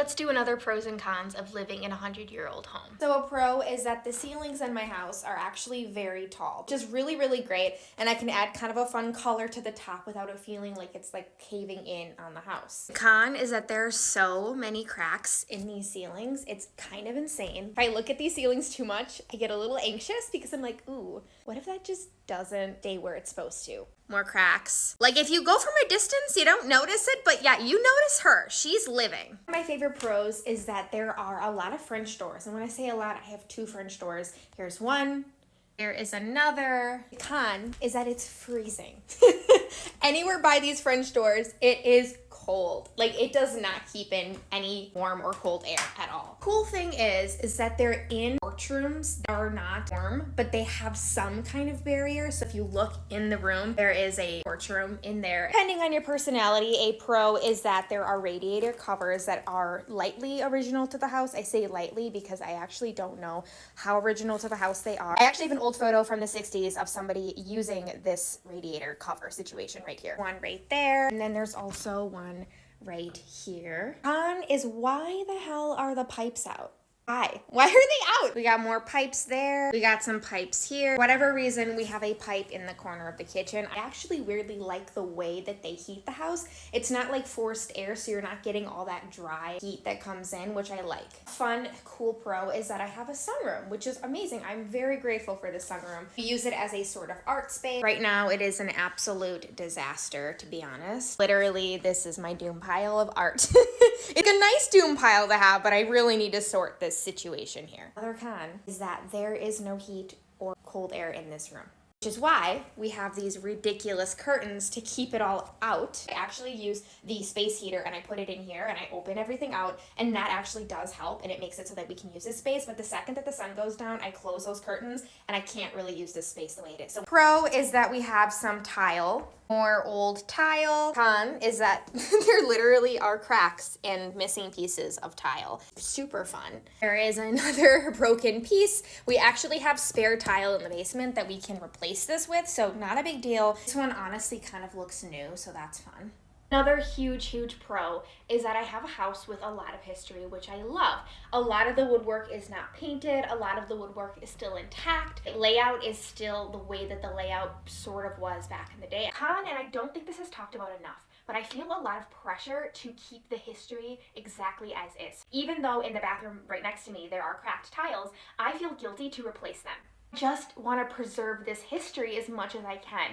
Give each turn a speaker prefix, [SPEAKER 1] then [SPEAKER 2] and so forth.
[SPEAKER 1] let's do another pros and cons of living in a 100-year-old home.
[SPEAKER 2] So a pro is that the ceilings in my house are actually very tall, which is really, really great. And I can add kind of a fun color to the top without it feeling like it's like caving in on the house. Con is that there are so many cracks in these ceilings. It's kind of insane. If I look at these ceilings too much, I get a little anxious because I'm like, ooh, what if that just doesn't stay where it's supposed to? More cracks. Like if you go from a distance, you don't notice it, but yeah, you notice her. She's living. My favorite pros is that there are a lot of French doors. And when I say a lot, I have 2 French doors. Here's one. There is another. The con is that it's freezing. Anywhere by these French doors, it is cold. Like it does not keep in any warm or cold air at all. Cool thing is that they're in porch rooms that are not warm, but they have some kind of barrier. So if you look in the room, there is a porch room in there. Depending on your personality, a pro is that there are radiator covers that are lightly original to the house. I say lightly because I actually don't know how original to the house they are. I actually have an old photo from the 60s of somebody using this radiator cover situation right here. One right there, and then there's also one right here. Con is why the hell are the pipes out? Why are they out? We got more pipes there. We got some pipes here. Whatever reason, we have a pipe in the corner of the kitchen. I actually weirdly like the way that they heat the house. It's not like forced air, so you're not getting all that dry heat that comes in, which I like. Fun, cool pro is that I have a sunroom, which is amazing. I'm very grateful for the sunroom. We use it as a sort of art space. Right now, it is an absolute disaster, to be honest. Literally, this is my doom pile of art. It's a nice doom pile to have, but I really need to sort this situation here. Another con is that there is no heat or cold air in this room, which is why we have these ridiculous curtains to keep it all out. I actually use the space heater and I put it in here and I open everything out, and that actually does help and it makes it so that we can use this space. But the second that the sun goes down, I close those curtains and I can't really use this space the way it is. So pro is that we have some tile. More old tile. Con is that there literally are cracks and missing pieces of tile. Super fun. There is another broken piece. We actually have spare tile in the basement that we can replace this with, so not a big deal. This one honestly kind of looks new, so that's fun. Another huge pro is that I have a house with a lot of history, which I love. A lot of the woodwork is not painted. A lot of the woodwork is still intact. The layout is still the way that the layout sort of was back in the day. Con, and I don't think this is talked about enough, but I feel a lot of pressure to keep the history exactly as is. Even though in the bathroom right next to me there are cracked tiles, I feel guilty to replace them. Just want to preserve this history as much as I can.